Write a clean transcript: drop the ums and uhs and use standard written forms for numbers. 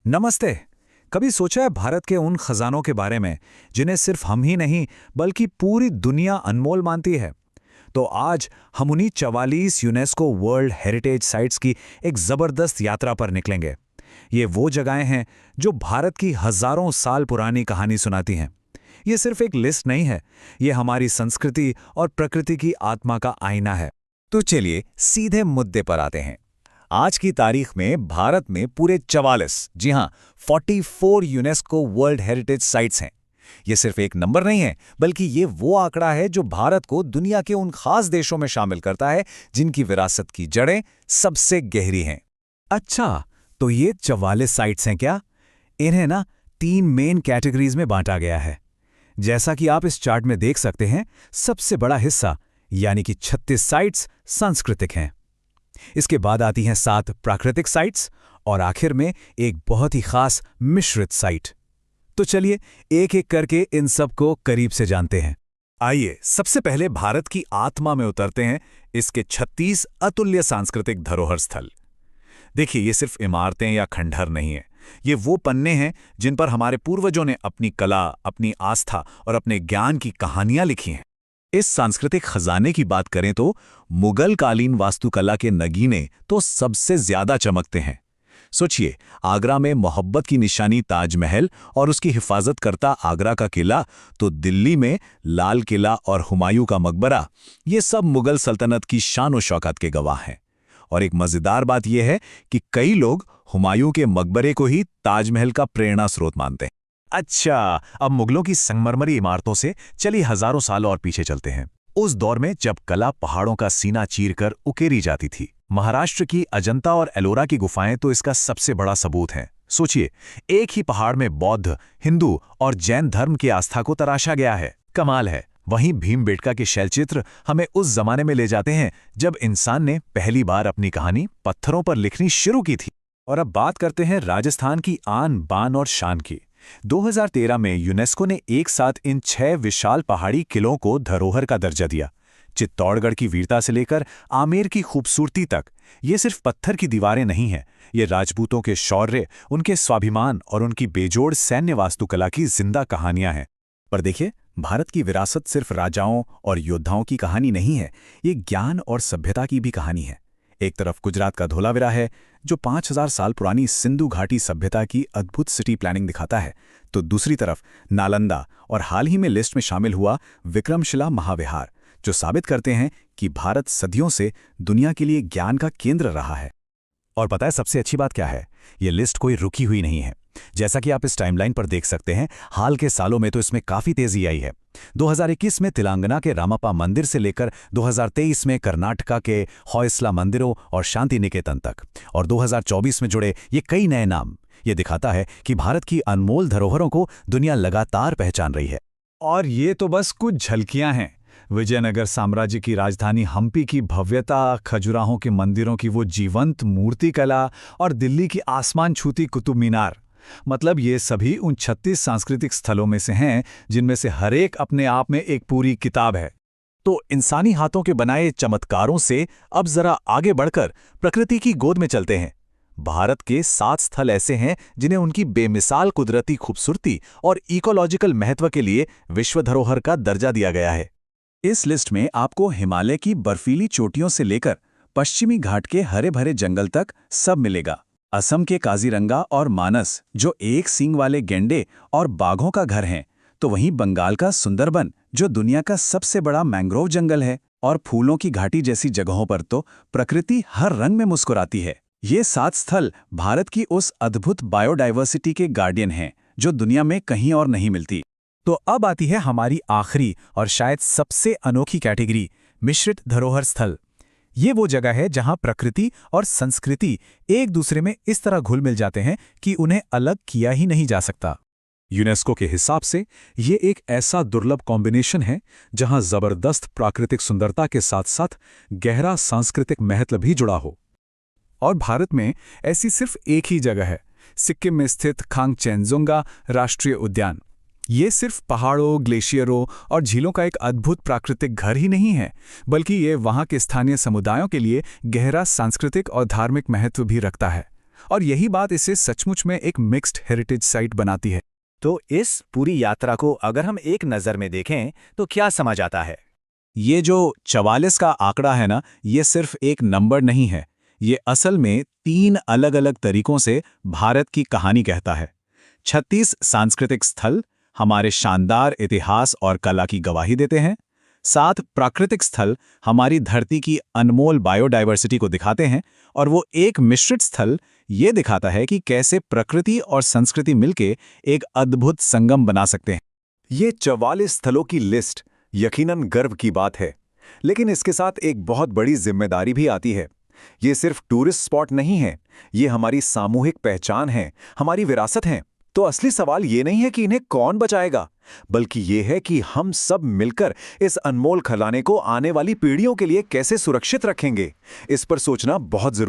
नमस्ते। कभी सोचा है भारत के उन खजानों के बारे में जिन्हें सिर्फ हम ही नहीं बल्कि पूरी दुनिया अनमोल मानती है। तो आज हम उन्हीं 44 यूनेस्को वर्ल्ड हेरिटेज साइट्स की एक जबरदस्त यात्रा पर निकलेंगे। ये वो जगहें हैं जो भारत की हजारों साल पुरानी कहानी सुनाती हैं। ये सिर्फ एक लिस्ट नहीं है, ये हमारी संस्कृति और प्रकृति की आत्मा का आईना है। तो चलिए सीधे मुद्दे पर आते हैं। आज की तारीख में भारत में पूरे 44, जी हां, 44 यूनेस्को वर्ल्ड हेरिटेज साइट्स हैं। ये सिर्फ एक नंबर नहीं है, बल्कि ये वो आंकड़ा है जो भारत को दुनिया के उन खास देशों में शामिल करता है जिनकी विरासत की जड़ें सबसे गहरी हैं। अच्छा, तो ये 44 साइट्स हैं क्या? इन्हें ना 3 मेन कैटेगरीज में बांटा गया है। जैसा कि आप इस चार्ट में देख सकते हैं, सबसे बड़ा हिस्सा यानी कि 36 साइट्स सांस्कृतिक हैं। इसके बाद आती हैं 7 प्राकृतिक साइट्स और आखिर में एक बहुत ही खास मिश्रित साइट। तो चलिए एक एक करके इन सब को करीब से जानते हैं। आइए सबसे पहले भारत की आत्मा में उतरते हैं, इसके 36 अतुल्य सांस्कृतिक धरोहर स्थल। देखिए, ये सिर्फ इमारतें या खंडहर नहीं है, ये वो पन्ने हैं जिन पर हमारे पूर्वजों ने अपनी कला, अपनी आस्था और अपने ज्ञान की कहानियां लिखी हैं। इस सांस्कृतिक खजाने की बात करें तो मुगल कालीन वास्तुकला के नगीने तो सबसे ज्यादा चमकते हैं। सोचिए, आगरा में मोहब्बत की निशानी ताजमहल और उसकी हिफाजत करता आगरा का किला, तो दिल्ली में लाल किला और हुमायूं का मकबरा, ये सब मुगल सल्तनत की शान और शौकत के गवाह हैं। और एक मजेदार बात यह है कि कई लोग हुमायूं के मकबरे को ही ताजमहल का प्रेरणा स्रोत मानते हैं। अच्छा, अब मुगलों की संगमरमरी इमारतों से चलिए हजारों साल और पीछे चलते हैं। उस दौर में जब कला पहाड़ों का सीना चीरकर उकेरी जाती थी। महाराष्ट्र की अजंता और एलोरा की गुफाएं तो इसका सबसे बड़ा सबूत हैं। सोचिए, एक ही पहाड़ में बौद्ध, हिंदू और जैन धर्म की आस्था को तराशा गया है। कमाल है। वहीं भीमबेटका के शैलचित्र हमें उस जमाने में ले जाते हैं जब इंसान ने पहली बार अपनी कहानी पत्थरों पर लिखनी शुरू की थी। और अब बात करते हैं राजस्थान की आन बान और शान की। 2013 में यूनेस्को ने एक साथ इन 6 विशाल पहाड़ी किलों को धरोहर का दर्जा दिया। चित्तौड़गढ़ की वीरता से लेकर आमेर की खूबसूरती तक, ये सिर्फ पत्थर की दीवारें नहीं हैं, ये राजपूतों के शौर्य, उनके स्वाभिमान और उनकी बेजोड़ सैन्य वास्तुकला की जिंदा कहानियां हैं। पर देखिए, भारत की विरासत सिर्फ राजाओं और योद्धाओं की कहानी नहीं है, ये ज्ञान और सभ्यता की भी कहानी है। एक तरफ गुजरात का धोलावीरा है, जो 5000 साल पुरानी सिंधु घाटी सभ्यता की अद्भुत सिटी प्लानिंग दिखाता है, तो दूसरी तरफ नालंदा और हाल ही में लिस्ट में शामिल हुआ विक्रमशिला महाविहार, जो साबित करते हैं कि भारत सदियों से दुनिया के लिए ज्ञान का केंद्र रहा है। और पता है सबसे अच्छी बात क्या है? ये लिस्ट कोई रुकी हुई नहीं है। जैसा कि आप इस टाइमलाइन पर देख सकते हैं, हाल के सालों में तो इसमें काफी तेजी आई है। 2021 में तेलंगाना के रामप्पा मंदिर से लेकर 2023 में कर्नाटका के होयसला मंदिरों और शांति निकेतन तक, और 2024 में जुड़े ये कई नए नाम, ये दिखाता है कि भारत की अनमोल धरोहरों को दुनिया लगातार पहचान रही है। और ये तो बस कुछ झलकियां हैं। विजयनगर साम्राज्य की राजधानी हम्पी की भव्यता, खजुराहों के मंदिरों की वो जीवंत मूर्ति कला और दिल्ली की आसमान छूती कुतुब मीनार, मतलब ये सभी उन 36 सांस्कृतिक स्थलों में से हैं जिनमें से हर एक अपने आप में एक पूरी किताब है। तो इंसानी हाथों के बनाए चमत्कारों से अब जरा आगे बढ़कर प्रकृति की गोद में चलते हैं। भारत के 7 स्थल ऐसे हैं जिन्हें उनकी बेमिसाल कुदरती खूबसूरती और इकोलॉजिकल महत्व के लिए विश्व धरोहर का दर्जा दिया गया है। इस लिस्ट में आपको हिमालय की बर्फीली चोटियों से लेकर पश्चिमी घाट के हरे भरे जंगल तक सब मिलेगा। असम के काजीरंगा और मानस, जो एक सींग वाले गेंडे और बाघों का घर हैं, तो वहीं बंगाल का सुंदरबन, जो दुनिया का सबसे बड़ा मैंग्रोव जंगल है, और फूलों की घाटी जैसी जगहों पर तो प्रकृति हर रंग में मुस्कुराती है। ये 7 स्थल भारत की उस अद्भुत बायोडाइवर्सिटी के गार्डियन हैं जो दुनिया में कहीं और नहीं मिलती। तो अब आती है हमारी आखिरी और शायद सबसे अनोखी कैटेगरी, मिश्रित धरोहर स्थल। ये वो जगह है जहां प्रकृति और संस्कृति एक दूसरे में इस तरह घुल मिल जाते हैं कि उन्हें अलग किया ही नहीं जा सकता। यूनेस्को के हिसाब से ये एक ऐसा दुर्लभ कॉम्बिनेशन है जहां जबरदस्त प्राकृतिक सुंदरता के साथ साथ गहरा सांस्कृतिक महत्व भी जुड़ा हो। और भारत में ऐसी सिर्फ एक ही जगह है, सिक्किम में स्थित खांगचेनजुंगा राष्ट्रीय उद्यान। ये सिर्फ पहाड़ों, ग्लेशियरों और झीलों का एक अद्भुत प्राकृतिक घर ही नहीं है, बल्कि ये वहाँ के स्थानीय समुदायों के लिए गहरा सांस्कृतिक और धार्मिक महत्व भी रखता है। और यही बात इसे सचमुच में एक मिक्स्ड हेरिटेज साइट बनाती है। तो इस पूरी यात्रा को अगर हम एक नज़र में देखें तो क्या समझ आता है? ये जो 44 का आंकड़ा है ना, ये सिर्फ एक नंबर नहीं है। ये असल में 3 अलग-अलग तरीकों से भारत की कहानी कहता है। 36 सांस्कृतिक स्थल हमारे शानदार इतिहास और कला की गवाही देते हैं। 7 प्राकृतिक स्थल हमारी धरती की अनमोल बायोडायवर्सिटी को दिखाते हैं, और वो एक मिश्रित स्थल ये दिखाता है कि कैसे प्रकृति और संस्कृति मिलके एक अद्भुत संगम बना सकते हैं। ये 44 स्थलों की लिस्ट यकीनन गर्व की बात है, लेकिन इसके साथ एक बहुत बड़ी जिम्मेदारी भी आती है। ये सिर्फ टूरिस्ट स्पॉट नहीं है, ये हमारी सामूहिक पहचान है, हमारी विरासत है। तो असली सवाल ये नहीं है कि इन्हें कौन बचाएगा, बल्कि ये है कि हम सब मिलकर इस अनमोल खजाने को आने वाली पीढ़ियों के लिए कैसे सुरक्षित रखेंगे। इस पर सोचना बहुत जरूरी